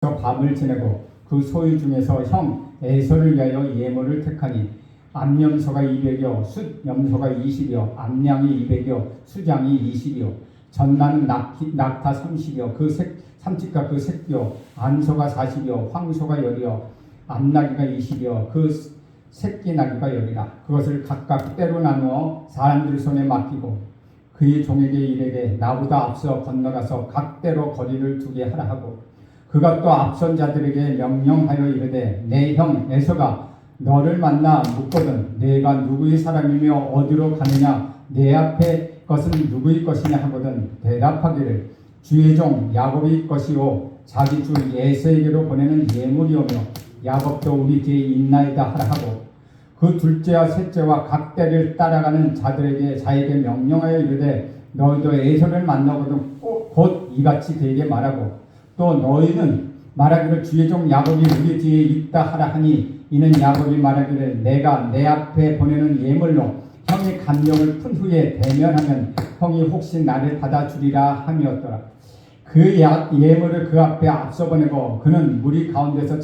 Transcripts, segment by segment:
밤을 지내고 그 소유 중에서 형 에서를 위하여 예물을 택하니 암염소가 200여 숫염소가 20여 암양이 200여 수장이 20여 전나는 낙타 30여 그 삼집과 그 새끼여 암소가 40여 황소가 10여 암나귀가 20여 그 새끼 나귀가 10이라. 그것을 각각 때로 나누어 사람들 손에 맡기고 그의 종에게 이르되 나보다 앞서 건너가서 각 때로 거리를 두게 하라 하고 그가 또 앞선 자들에게 명령하여 이르되 내 형 에서가 너를 만나 묻거든 내가 누구의 사람이며 어디로 가느냐 내 앞에 것은 누구의 것이냐 하거든 대답하기를 주의 종 야곱의 것이요 자기 주 에서에게로 보내는 예물이오며 야곱도 우리 뒤에 있나이다 하라 하고 그 둘째와 셋째와 각 때를 따라가는 자에게 명령하여 이르되 너희도 에서를 만나거든 곧 이같이 그에게 말하고 또 너희는 말하기를 주의 종 야곱이 우리 뒤에 있다 하라 하니 이는 야곱이 말하기를 내가 내 앞에 보내는 예물로 형이 감령을 푼 후에 대면하면 형이 혹시 나를 받아주리라 함이었더라. 그 예물을 그 앞에 앞서 보내고 그는 무리 가운데서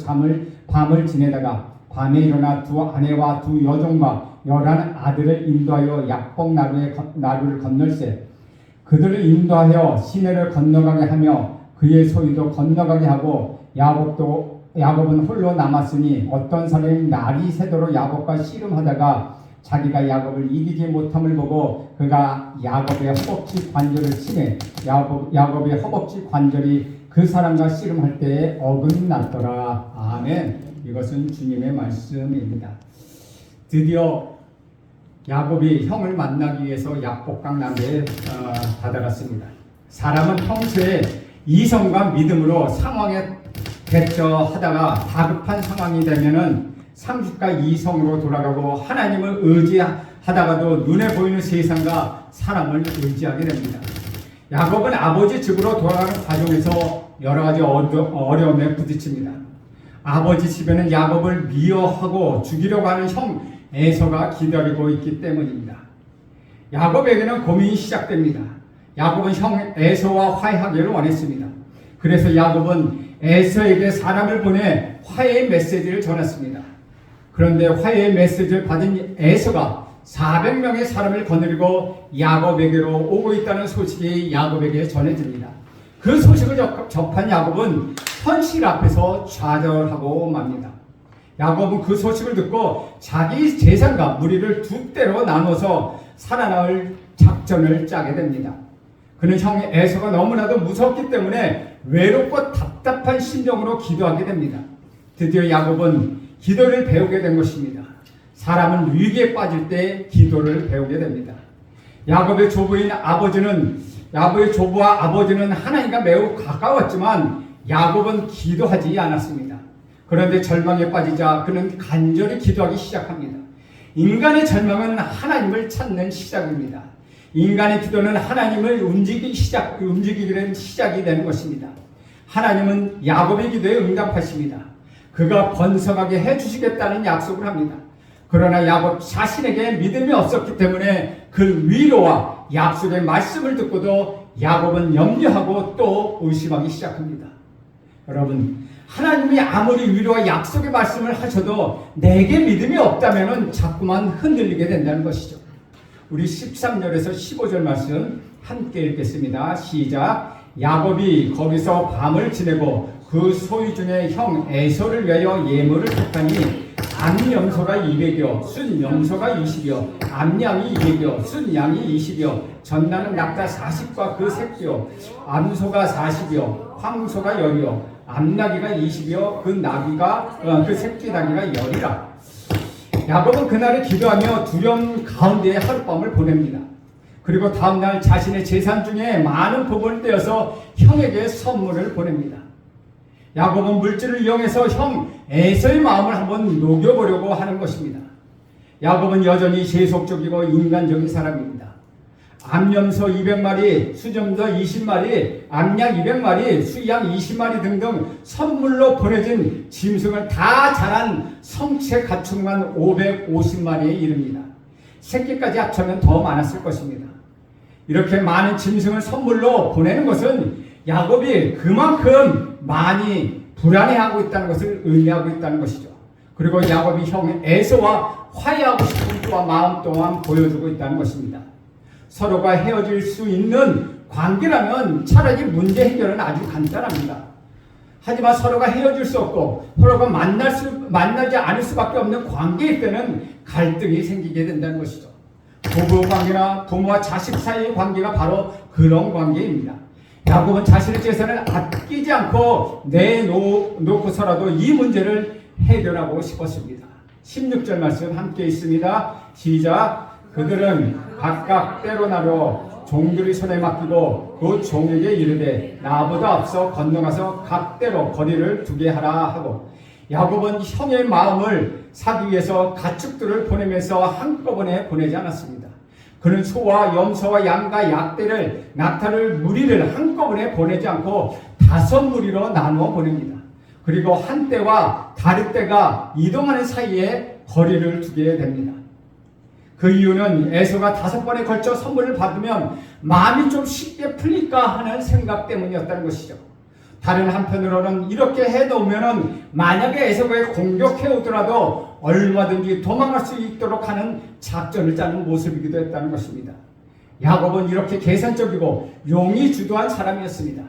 밤을 지내다가 밤에 일어나 두 아내와 두 여종과 11 아들을 인도하여 약복 나루를 건널세 그들을 인도하여 시내를 건너가게 하며 그의 소유도 건너가게 하고 야곱은 홀로 남았으니 어떤 사람이 날이 새도록 야곱과 씨름하다가 자기가 야곱을 이기지 못함을 보고 그가 야곱의 허벅지 관절을 치매 야곱의 허벅지 관절이 그 사람과 씨름할 때에 어긋났더라. 아멘. 이것은 주님의 말씀입니다. 드디어 야곱이 형을 만나기 위해서 약복강 나무에 다다랐습니다. 사람은 평소에 이성과 믿음으로 상황에 대처하다가 다급한 상황이 되면은 상식과 이성으로 돌아가고 하나님을 의지하다가도 눈에 보이는 세상과 사람을 의지하게 됩니다. 야곱은 아버지 집으로 돌아가는 과정에서 여러 가지 어려움에 부딪힙니다. 아버지 집에는 야곱을 미워하고 죽이려고 하는 형 에서가 기다리고 있기 때문입니다. 야곱에게는 고민이 시작됩니다. 야곱은 형 에서와 화해하기를 원했습니다. 그래서 야곱은 에서에게 사람을 보내 화해의 메시지를 전했습니다. 그런데 화해의 메시지를 받은 에서가 400명의 사람을 거느리고 야곱에게로 오고 있다는 소식이 야곱에게 전해집니다. 그 소식을 접한 야곱은 현실 앞에서 좌절하고 맙니다. 야곱은 그 소식을 듣고 자기 재산과 무리를 두 때로 나눠서 살아나올 작전을 짜게 됩니다. 그는 형 에서가 너무나도 무섭기 때문에 외롭고 답답한 심정으로 기도하게 됩니다. 드디어 야곱은 기도를 배우게 된 것입니다. 사람은 위기에 빠질 때 기도를 배우게 됩니다. 야곱의 조부와 아버지는 하나님과 매우 가까웠지만 야곱은 기도하지 않았습니다. 그런데 절망에 빠지자 그는 간절히 기도하기 시작합니다. 인간의 절망은 하나님을 찾는 시작입니다. 인간의 기도는 하나님을 움직이게 된 시작이 되는 것입니다. 하나님은 야곱의 기도에 응답하십니다. 그가 번성하게 해주시겠다는 약속을 합니다. 그러나 야곱 자신에게 믿음이 없었기 때문에 그 위로와 약속의 말씀을 듣고도 야곱은 염려하고 또 의심하기 시작합니다. 여러분, 하나님이 아무리 위로와 약속의 말씀을 하셔도 내게 믿음이 없다면 자꾸만 흔들리게 된다는 것이죠. 우리 13절에서 15절 말씀 함께 읽겠습니다. 시작. 야곱이 거기서 밤을 지내고 그 소유 중에 형 에서를 위하여 예물을 택하니 암염소가 200여 순염소가 20여 암양이 200여 순양이 20여 전나는 낙타 40과 그 새끼여 암소가 40여 황소가 10여 암나귀가 20여 그 새끼 나귀가 10이라. 야곱은 그날을 기도하며 두려움 가운데 하룻밤을 보냅니다. 그리고 다음날 자신의 재산 중에 많은 부분을 떼어서 형에게 선물을 보냅니다. 야곱은 물질을 이용해서 형 에서의 마음을 한번 녹여보려고 하는 것입니다. 야곱은 여전히 세속적이고 인간적인 사람입니다. 암염소 200마리, 수점소 20마리, 암양 200마리, 수양 20마리 등등 선물로 보내진 짐승을 다 자란 성체 가축만 550마리에 이릅니다. 새끼까지 합치면 더 많았을 것입니다. 이렇게 많은 짐승을 선물로 보내는 것은 야곱이 그만큼 많이 불안해하고 있다는 것을 의미하고 있다는 것이죠. 그리고 야곱이 형 에서와 화해하고 싶은 또한 마음 또한 보여주고 있다는 것입니다. 서로가 헤어질 수 있는 관계라면 차라리 문제 해결은 아주 간단합니다. 하지만 서로가 헤어질 수 없고 서로가 만나지 않을 수밖에 없는 관계일 때는 갈등이 생기게 된다는 것이죠. 부부 관계나 부모와 자식 사이의 관계가 바로 그런 관계입니다. 야곱은 자신의 재산을 아끼지 않고 내놓고서라도 이 문제를 해결하고 싶었습니다. 16절 말씀 함께 있습니다. 시작. 그들은 각각 때로 나려 종들의 손에 맡기고 그 종에게 이르되 나보다 앞서 건너가서 각 때로 거리를 두게 하라 하고, 야곱은 형의 마음을 사기 위해서 가축들을 보내면서 한꺼번에 보내지 않았습니다. 그는 소와 염소와 양과 약대를 낙타를 무리를 한꺼번에 보내지 않고 5무리로 나누어 보냅니다. 그리고 한 떼와 다른 떼가 이동하는 사이에 거리를 두게 됩니다. 그 이유는 에서가 5번에 걸쳐 선물을 받으면 마음이 좀 쉽게 풀릴까 하는 생각 때문이었다는 것이죠. 다른 한편으로는 이렇게 해놓으면 만약에 에서가 공격해 오더라도 얼마든지 도망갈 수 있도록 하는 작전을 짜는 모습이기도 했다는 것입니다. 야곱은 이렇게 계산적이고 용이 주도한 사람이었습니다.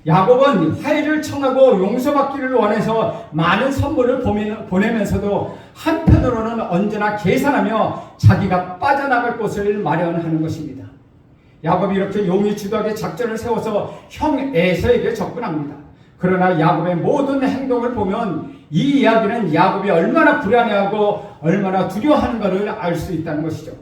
야곱은 화해를 청하고 용서받기를 원해서 많은 선물을 보내면서도 한편으로는 언제나 계산하며 자기가 빠져나갈 곳을 마련하는 것입니다. 야곱이 이렇게 용이 주도하게 작전을 세워서 형 에서에게 접근합니다. 그러나 야곱의 모든 행동을 보면 이 이야기는 야곱이 얼마나 불안해하고 얼마나 두려워하는가를 알 수 있다는 것이죠.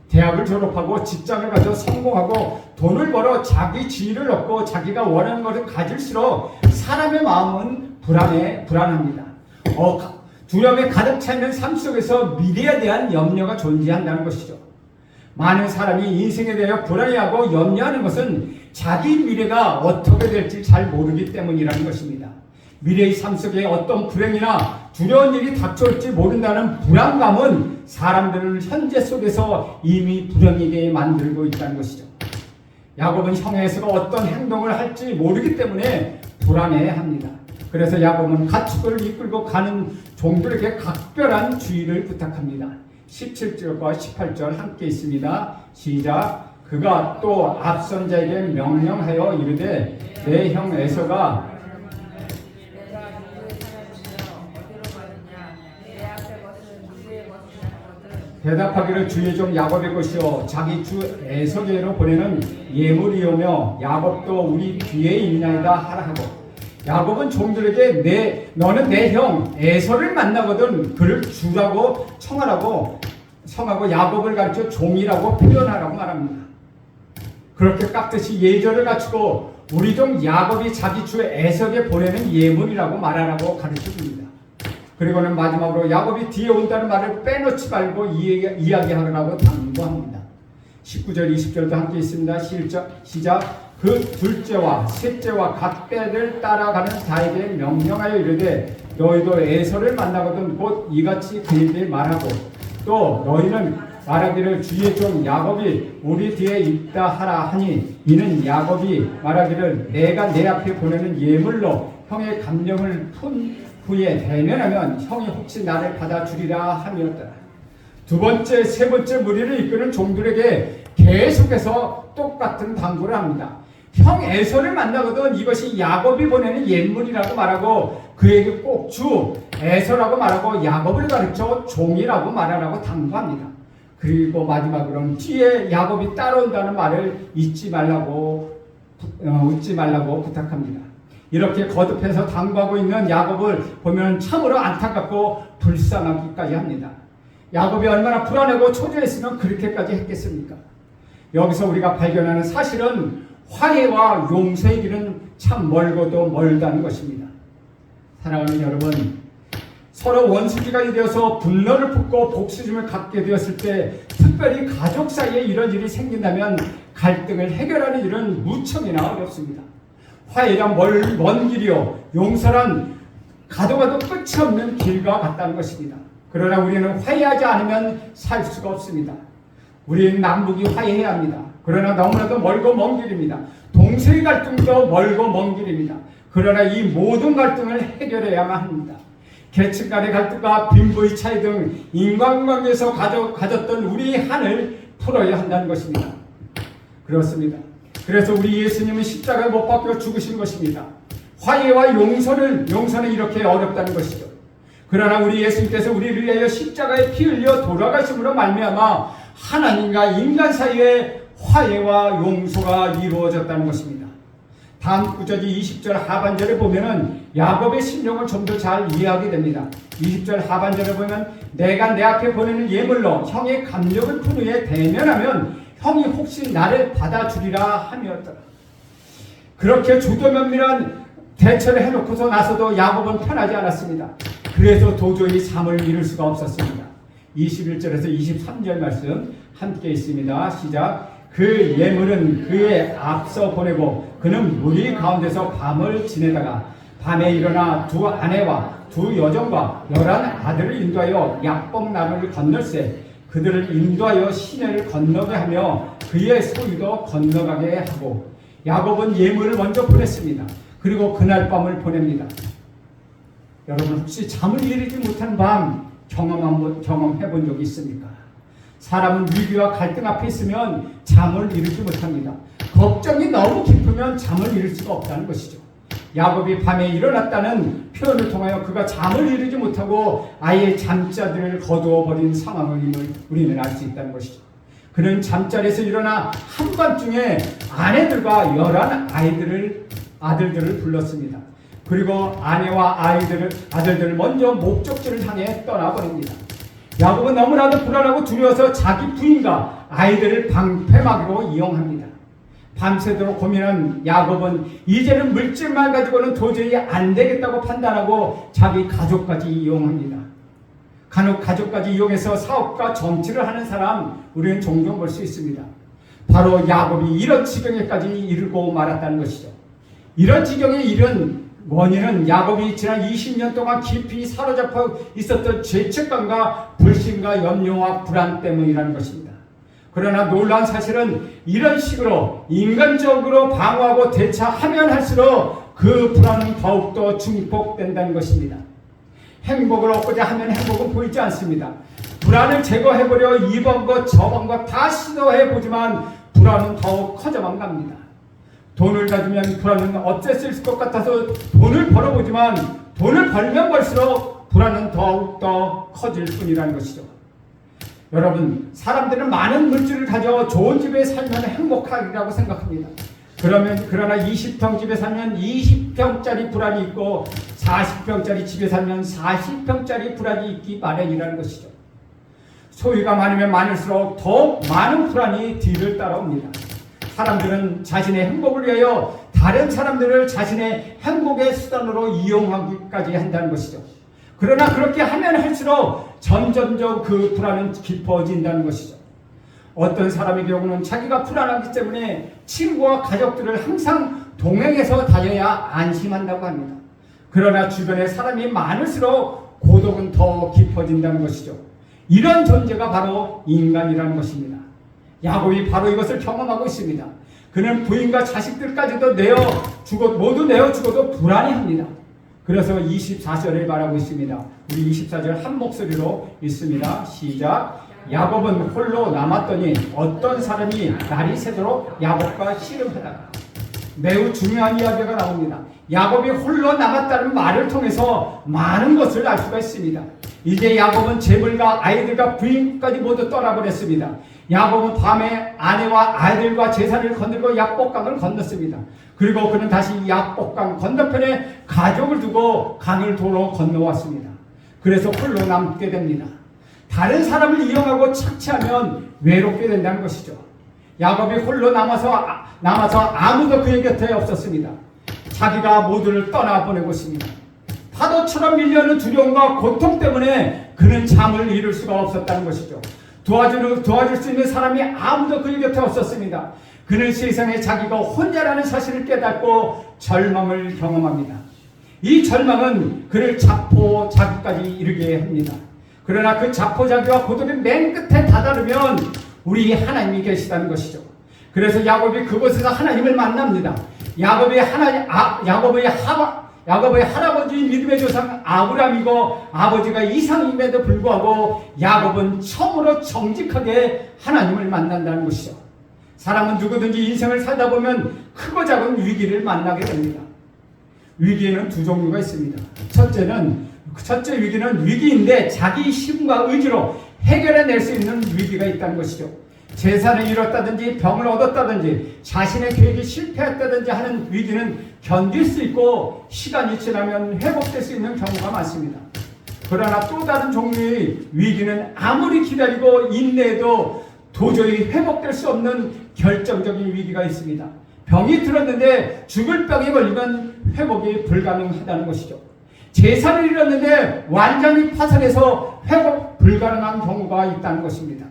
대학을 졸업하고 직장을 가져 성공하고 돈을 벌어 자기 지위를 얻고 자기가 원하는 것을 가질수록 사람의 마음은 불안합니다. 두려움에 가득 차 있는 삶 속에서 미래에 대한 염려가 존재한다는 것이죠. 많은 사람이 인생에 대해 불안해하고 염려하는 것은 자기 미래가 어떻게 될지 잘 모르기 때문이라는 것입니다. 미래의 삶 속에 어떤 불행이나 두려운 일이 닥쳐올지 모른다는 불안감은 사람들을 현재 속에서 이미 불행하게 만들고 있다는 것이죠. 야곱은 형 에서가 어떤 행동을 할지 모르기 때문에 불안해합니다. 그래서 야곱은 가축을 이끌고 가는 종들에게 각별한 주의를 부탁합니다. 17절과 18절 함께 있습니다. 시작. 그가 또 앞선 자에게 명령하여 이르되 내 형 에서가 대답하기를 주의 종 야곱의 것이요 자기 주 에서에게로 보내는 예물이오며 야곱도 우리 뒤에 있나이다 하라 하고, 야곱은 종들에게 너는 내 형 에서를 만나거든 그를 주라고 청하고 야곱을 가르쳐 종이라고 표현하라고 말합니다. 그렇게 깍듯이 예절을 갖추고 우리 종 야곱이 자기 주 에서에게 보내는 예물이라고 말하라고 가르쳐줍니다. 그리고는 마지막으로 야곱이 뒤에 온다는 말을 빼놓지 말고 이야기하라고 당부합니다. 19절 20절도 함께 있습니다. 시작. 그 둘째와 셋째와 각 때를 따라가는 자에게 명령하여 이르되 너희도 에서를 만나거든 곧 이같이 그에게 말하고, 또 너희는 말하기를 주의 종 야곱이 우리 뒤에 있다 하라 하니, 이는 야곱이 말하기를 내가 내 앞에 보내는 예물로 형의 감령을 푼 후에 대면하면 형이 혹시 나를 받아주리라 함이었더라. 두 번째, 세 번째 무리를 이끄는 종들에게 계속해서 똑같은 당부를 합니다. 형 에서를 만나거든 이것이 야곱이 보내는 예물이라고 말하고 그에게 꼭 주 에서라고 말하고 야곱을 가르쳐 종이라고 말하라고 당부합니다. 그리고 마지막으로는 뒤에 야곱이 따라온다는 말을 잊지 말라고 부탁합니다. 이렇게 거듭해서 당부하고 있는 야곱을 보면 참으로 안타깝고 불쌍하기까지 합니다. 야곱이 얼마나 불안하고 초조했으면 그렇게까지 했겠습니까? 여기서 우리가 발견하는 사실은 화해와 용서의 길은 참 멀고도 멀다는 것입니다. 사랑하는 여러분, 서로 원수지간이 되어서 분노를 품고 복수심을 갖게 되었을 때, 특별히 가족 사이에 이런 일이 생긴다면 갈등을 해결하는 일은 무척이나 어렵습니다. 화해란 먼 길이요 용서란 가도 끝이 없는 길과 같다는 것입니다. 그러나 우리는 화해하지 않으면 살 수가 없습니다. 우리는 남북이 화해해야 합니다. 그러나 너무나도 멀고 먼 길입니다. 동서의 갈등도 멀고 먼 길입니다. 그러나 이 모든 갈등을 해결해야만 합니다. 계층 간의 갈등과 빈부의 차이 등 인간관계에서 가졌던 우리 한을 풀어야 한다는 것입니다. 그렇습니다. 그래서 우리 예수님은 십자가에 못 박혀 죽으신 것입니다. 화해와 용서는 이렇게 어렵다는 것이죠. 그러나 우리 예수님께서 우리를 위하여 십자가에 피 흘려 돌아가심으로 말미암아 하나님과 인간 사이에 화해와 용서가 이루어졌다는 것입니다. 다음 구절이 20절 하반절에 보면은 야곱의 심령을 좀 더 잘 이해하게 됩니다. 20절 하반절에 보면 내가 내 앞에 보내는 예물로 형의 감력을 푼 후에 대면하면 형이 혹시 나를 받아주리라 함이었더라. 그렇게 조도면밀한 대처를 해놓고서 나서도 야곱은 편하지 않았습니다. 그래서 도저히 잠을 이룰 수가 없었습니다. 21절에서 23절 말씀 함께 있습니다. 시작. 그 예물은 그의 앞서 보내고 그는 무리 가운데서 밤을 지내다가 밤에 일어나 두 아내와 두 여종과 11 아들을 인도하여 약복 나루를 건널세 그들을 인도하여 시내를 건너게 하며 그의 소유도 건너가게 하고 야곱은 예물을 먼저 보냈습니다. 그리고 그날 밤을 보냅니다. 여러분 혹시 잠을 이루지 못한 밤 경험해 본 적이 있습니까? 사람은 위기와 갈등 앞에 있으면 잠을 이루지 못합니다. 걱정이 너무 깊으면 잠을 이룰 수가 없다는 것이죠. 야곱이 밤에 일어났다는 표현을 통하여 그가 잠을 이루지 못하고 아예 잠자리를 거두어 버린 상황을 우리는 알 수 있다는 것이죠. 그는 잠자리에서 일어나 한밤중에 아내들과 11 아들들을 불렀습니다. 그리고 아내와 아들들을 먼저 목적지를 향해 떠나버립니다. 야곱은 너무나도 불안하고 두려워서 자기 부인과 아이들을 방패막이로 이용합니다. 밤새도록 고민한 야곱은 이제는 물질만 가지고는 도저히 안 되겠다고 판단하고 자기 가족까지 이용합니다. 간혹 가족까지 이용해서 사업과 정치를 하는 사람 우리는 종종 볼 수 있습니다. 바로 야곱이 이런 지경에까지 이르고 말았다는 것이죠. 이런 지경에 이른 원인은 야곱이 지난 20년 동안 깊이 사로잡혀 있었던 죄책감과 불신과 염려와 불안 때문이라는 것입니다. 그러나 놀라운 사실은 이런 식으로 인간적으로 방어하고 대처하면 할수록 그 불안은 더욱더 증폭된다는 것입니다. 행복을 얻고자 하면 행복은 보이지 않습니다. 불안을 제거해보려 이번 것 저번 것 다 시도해보지만 불안은 더욱 커져만 갑니다. 돈을 가지면 불안은 어째 쓸 것 같아서 돈을 벌어보지만 돈을 벌면 벌수록 불안은 더욱더 커질 뿐이라는 것이죠. 여러분, 사람들은 많은 물질을 가져 좋은 집에 살면 행복하리라고 생각합니다. 그러나 20평 집에 살면 20평짜리 불안이 있고 40평짜리 집에 살면 40평짜리 불안이 있기 마련이라는 것이죠. 소유가 많으면 많을수록 더욱 많은 불안이 뒤를 따라옵니다. 사람들은 자신의 행복을 위하여 다른 사람들을 자신의 행복의 수단으로 이용하기까지 한다는 것이죠. 그러나 그렇게 하면 할수록 점점점 그 불안은 깊어진다는 것이죠. 어떤 사람의 경우는 자기가 불안하기 때문에 친구와 가족들을 항상 동행해서 다녀야 안심한다고 합니다. 그러나 주변에 사람이 많을수록 고독은 더 깊어진다는 것이죠. 이런 존재가 바로 인간이라는 것입니다. 야곱이 바로 이것을 경험하고 있습니다. 그는 부인과 자식들까지도 모두 내어 죽어도 불안해합니다. 그래서 24절을 말하고 있습니다. 우리 24절 한 목소리로 읽습니다. 시작. 야곱은 홀로 남았더니 어떤 사람이 날이 새도록 야곱과 씨름하다가. 매우 중요한 이야기가 나옵니다. 야곱이 홀로 남았다는 말을 통해서 많은 것을 알 수가 있습니다. 이제 야곱은 재물과 아이들과 부인까지 모두 떠나버렸습니다. 야곱은 밤에 아내와 아이들과 재산을 거느리고 약복강을 건넜습니다. 그리고 그는 다시 약복강 건너편에 가족을 두고 강을 도로 건너왔습니다. 그래서 홀로 남게 됩니다. 다른 사람을 이용하고 착취하면 외롭게 된다는 것이죠. 야곱이 홀로 남아서 아무도 그의 곁에 없었습니다. 자기가 모두를 떠나보내고 있습니다. 파도처럼 밀려오는 두려움과 고통 때문에 그는 잠을 이룰 수가 없었다는 것이죠. 도와줄 수 있는 사람이 아무도 그의 곁에 없었습니다. 그는 세상에 자기가 혼자라는 사실을 깨닫고 절망을 경험합니다. 이 절망은 그를 자포자기까지 이르게 합니다. 그러나 그 자포자기와 고독의 맨 끝에 다다르면 우리 하나님이 계시다는 것이죠. 그래서 야곱이 그곳에서 하나님을 만납니다. 야곱의 할아버지 믿음의 조상 아브라함이고 아버지가 이상임에도 불구하고 야곱은 처음으로 정직하게 하나님을 만난다는 것이죠. 사람은 누구든지 인생을 살다 보면 크고 작은 위기를 만나게 됩니다. 위기에는 두 종류가 있습니다. 첫째 위기는 위기인데 자기 힘과 의지로 해결해낼 수 있는 위기가 있다는 것이죠. 재산을 잃었다든지 병을 얻었다든지 자신의 계획이 실패했다든지 하는 위기는 견딜 수 있고 시간이 지나면 회복될 수 있는 경우가 많습니다. 그러나 또 다른 종류의 위기는 아무리 기다리고 인내해도 도저히 회복될 수 없는 결정적인 위기가 있습니다. 병이 들었는데 죽을 병에 걸리면 회복이 불가능하다는 것이죠. 재산을 잃었는데 완전히 파산해서 회복 불가능한 경우가 있다는 것입니다.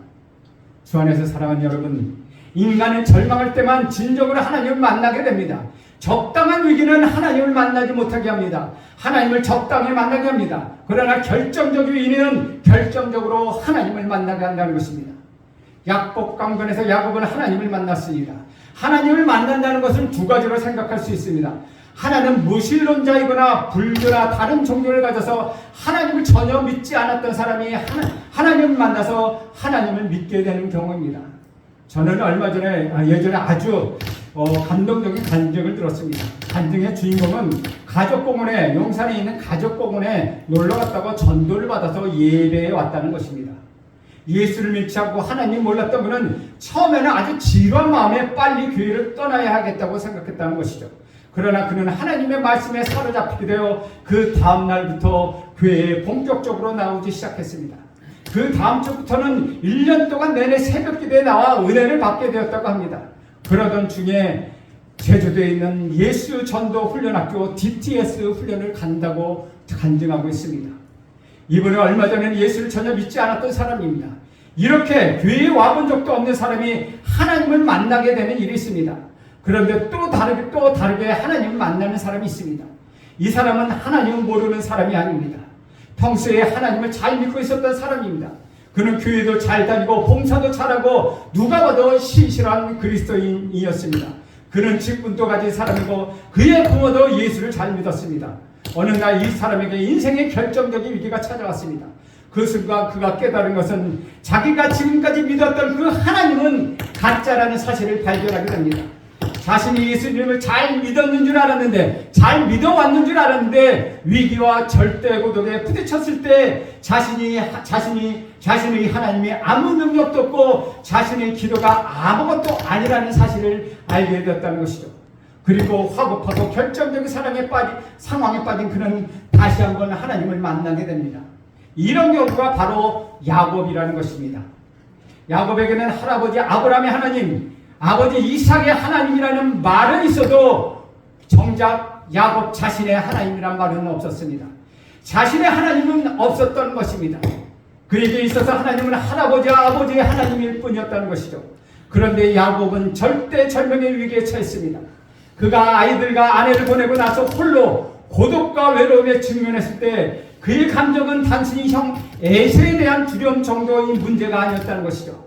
주 안에서 사랑하는 여러분, 인간은 절망할 때만 진정으로 하나님을 만나게 됩니다. 적당한 위기는 하나님을 만나지 못하게 합니다. 하나님을 적당히 만나게 합니다. 그러나 결정적인 위기는 결정적으로 하나님을 만나게 한다는 것입니다. 약복강변에서 야곱은 하나님을 만났습니다. 하나님을 만난다는 것은 두 가지로 생각할 수 있습니다. 하나는 무신론자이거나 불교나 다른 종교를 가져서 하나님을 전혀 믿지 않았던 사람이 하나님을 만나서 하나님을 믿게 되는 경우입니다. 저는 예전에 아주 감동적인 간증을 들었습니다. 간증의 주인공은 가족공원에, 용산에 있는 가족공원에 놀러 갔다가 전도를 받아서 예배에 왔다는 것입니다. 예수를 믿지 않고 하나님 몰랐던 그는 처음에는 아주 지루한 마음에 빨리 교회를 떠나야 하겠다고 생각했다는 것이죠. 그러나 그는 하나님의 말씀에 사로잡히게 되어 그 다음 날부터 교회에 본격적으로 나오기 시작했습니다. 그 다음 주부터는 1년 동안 내내 새벽 기도에 나와 은혜를 받게 되었다고 합니다. 그러던 중에 제주도에 있는 예수 전도 훈련학교 DTS 훈련을 간다고 간증하고 있습니다. 이분은 얼마 전에는 예수를 전혀 믿지 않았던 사람입니다. 이렇게 교회에 와본 적도 없는 사람이 하나님을 만나게 되는 일이 있습니다. 그런데 또 다르게 하나님을 만나는 사람이 있습니다. 이 사람은 하나님을 모르는 사람이 아닙니다. 평소에 하나님을 잘 믿고 있었던 사람입니다. 그는 교회도 잘 다니고 봉사도 잘하고 누가 봐도 신실한 그리스도인이었습니다. 그는 직분도 가진 사람이고 그의 부모도 예수를 잘 믿었습니다. 어느 날 이 사람에게 인생의 결정적인 위기가 찾아왔습니다. 그 순간 그가 깨달은 것은 자기가 지금까지 믿었던 그 하나님은 가짜라는 사실을 발견하게 됩니다. 자신이 예수님을 잘 믿었는 줄 알았는데, 잘 믿어왔는 줄 알았는데 위기와 절대 고독에 부딪혔을 때 자신의 하나님이 아무 능력도 없고 자신의 기도가 아무것도 아니라는 사실을 알게 되었다는 것이죠. 그리고 화급하고 결정적인 상황에 빠진 그는 다시 한번 하나님을 만나게 됩니다. 이런 경우가 바로 야곱이라는 것입니다. 야곱에게는 할아버지 아브라함의 하나님, 아버지 이삭의 하나님이라는 말은 있어도 정작 야곱 자신의 하나님이란 말은 없었습니다. 자신의 하나님은 없었던 것입니다. 그에게 있어서 하나님은 할아버지 아버지의 하나님일 뿐이었다는 것이죠. 그런데 야곱은 절대 절명의 위기에 처했습니다. 그가 아이들과 아내를 보내고 나서 홀로 고독과 외로움에 직면했을 때 그의 감정은 단순히 형 에서에 대한 두려움 정도의 문제가 아니었다는 것이죠.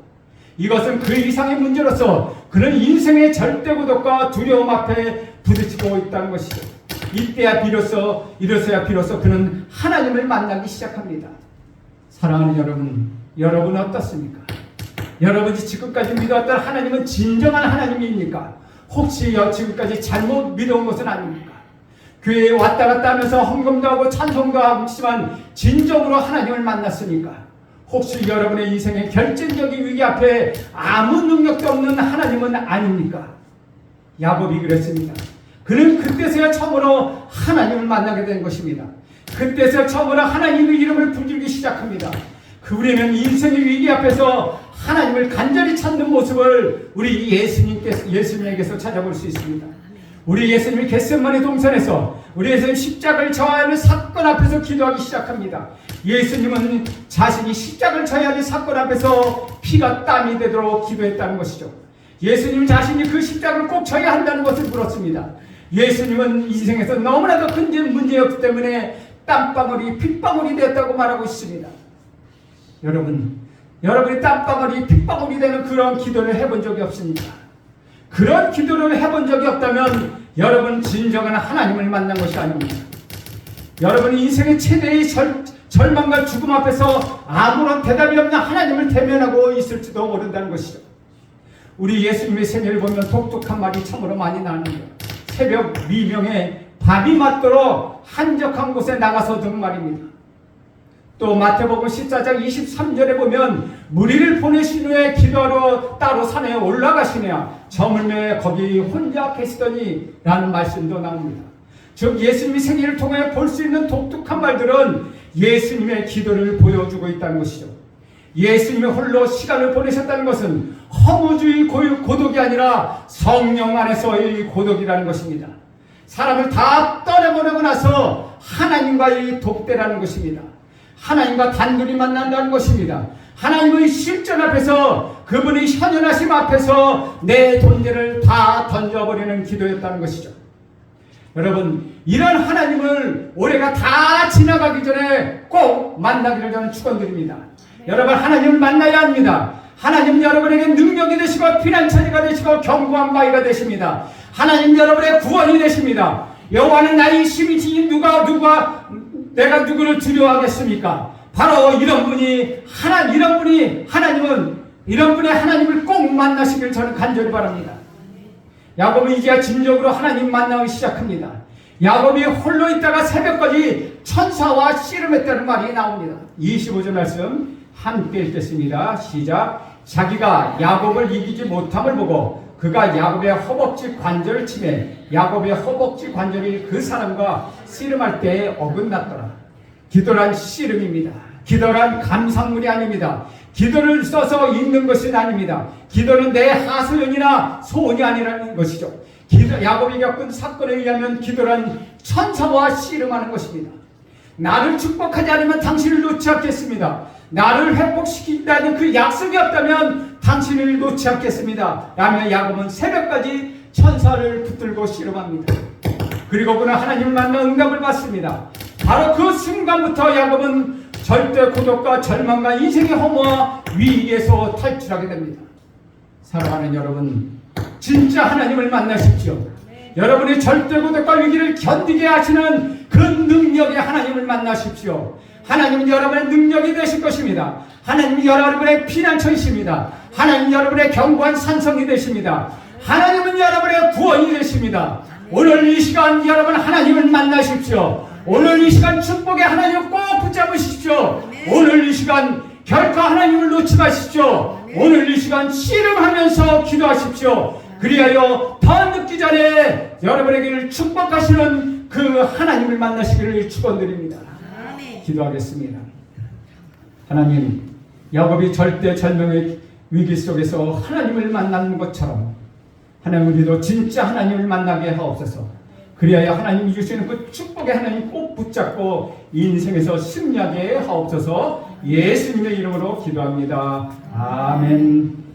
이것은 그 이상의 문제로서 그는 인생의 절대 고독과 두려움 앞에 부딪히고 있다는 것이죠. 이때야 비로소 그는 하나님을 만나기 시작합니다. 사랑하는 여러분 어떻습니까? 여러분이 지금까지 믿어왔던 하나님은 진정한 하나님입니까? 혹시 지금까지 잘못 믿어온 것은 아닙니까? 교회에 왔다 갔다 하면서 헌금도 하고 찬송도 하고 있지만 진정으로 하나님을 만났습니까? 혹시 여러분의 인생의 결정적인 위기 앞에 아무 능력도 없는 하나님은 아닙니까? 야곱이 그랬습니다. 그는 그때서야 처음으로 하나님을 만나게 된 것입니다. 그때서야 처음으로 하나님의 이름을 부르기 시작합니다. 우리는 인생의 위기 앞에서 하나님을 간절히 찾는 모습을 우리 예수님에게서 찾아볼 수 있습니다. 우리 예수님이 겟세마네 동산에서 우리 예수님 십자가를 져야 하는 사건 앞에서 기도하기 시작합니다. 예수님은 자신이 십자가를 져야 하는 사건 앞에서 피가 땀이 되도록 기도했다는 것이죠. 예수님 자신이 그 십자가를 꼭 져야 한다는 것을 물었습니다. 예수님은 인생에서 너무나도 큰 문제였기 때문에 땀방울이 핏방울이 됐다고 말하고 있습니다. 여러분이 땀방울이 핏방울이 되는 그런 기도를 해본 적이 없습니까? 그런 기도를 해본 적이 없다면 여러분 진정한 하나님을 만난 것이 아닙니다. 여러분 인생의 최대의 절망과 죽음 앞에서 아무런 대답이 없는 하나님을 대면하고 있을지도 모른다는 것이죠. 우리 예수님의 생애를 보면 독특한 말이 참으로 많이 나옵니다. 새벽 미명에 밤이 맞도록 한적한 곳에 나가서 든 말입니다. 또 마태복음 14장 23절에 보면 무리를 보내신 후에 기도하러 따로 산에 올라가시냐 저물매 거기 혼자 계시더니 라는 말씀도 나옵니다. 즉 예수님의 생애를 통해 볼 수 있는 독특한 말들은 예수님의 기도를 보여주고 있다는 것이죠. 예수님이 홀로 시간을 보내셨다는 것은 허무주의 고독이 아니라 성령 안에서의 고독이라는 것입니다. 사람을 다 떠내보내고 나서 하나님과의 독대라는 것입니다. 하나님과 단둘이 만난다는 것입니다. 하나님의 실전 앞에서 그분의 현현하심 앞에서 내 존재를 다 던져버리는 기도였다는 것이죠. 여러분 이런 하나님을 올해가 다 지나가기 전에 꼭 만나기를 저는 축원드립니다. 여러분 하나님을 만나야 합니다. 하나님 여러분에게 능력이 되시고 피난처지가 되시고 견고한 바위가 되십니다. 하나님 여러분의 구원이 되십니다. 여호와는 나의 힘이시니 누가 내가 누구를 두려워하겠습니까? 바로 이런 분의 하나님을 꼭 만나시길 저는 간절히 바랍니다. 야곱은 이제야 진정으로 하나님 만나기 시작합니다. 야곱이 홀로 있다가 새벽까지 천사와 씨름했다는 말이 나옵니다. 25절 말씀 함께 읽겠습니다. 시작. 자기가 야곱을 이기지 못함을 보고 그가 야곱의 허벅지 관절을 치매 야곱의 허벅지 관절이 그 사람과 씨름할 때에 어긋났더라. 기도란 씨름입니다. 기도란 감상문이 아닙니다. 기도를 써서 읽는 것은 아닙니다. 기도는 내 하소연이나 소원이 아니라는 것이죠. 야곱이 겪은 사건에 의하면 기도란 천사와 씨름하는 것입니다. 나를 축복하지 않으면 당신을 놓지 않겠습니다. 나를 회복시킨다는 그 약속이 없다면 당신을 놓지 않겠습니다. 라며 야곱은 새벽까지 천사를 붙들고 씨름합니다. 그리고 그는 하나님을 만나 응답을 받습니다. 바로 그 순간부터 야곱은 절대 고독과 절망과 인생의 허무와 위기에서 탈출하게 됩니다. 사랑하는 여러분, 진짜 하나님을 만나십시오. 여러분이 절대 고독과 위기를 견디게 하시는 그 능력의 하나님을 만나십시오. 하나님은 여러분의 능력이 되실 것입니다. 하나님은 여러분의 피난처이십니다. 하나님은 여러분의 견고한 산성이 되십니다. 하나님은 여러분의 구원이 되십니다. 오늘 이 시간 여러분 하나님을 만나십시오. 오늘 이 시간 축복의 하나님을 꼭 붙잡으십시오. 오늘 이 시간 결코 하나님을 놓지 마십시오. 오늘 이 시간 씨름하면서 기도하십시오. 그리하여 더 늦기 전에 여러분에게 축복하시는 그 하나님을 만나시기를 축원드립니다. 기도하겠습니다. 하나님, 야곱이 절대 절명의 위기 속에서 하나님을 만나는 것처럼 하나님 우리도 진짜 하나님을 만나게 하옵소서. 그리하여 하나님이 주시는 그 축복의 하나님 꼭 붙잡고 인생에서 승리하게 하옵소서. 예수님의 이름으로 기도합니다. 아멘.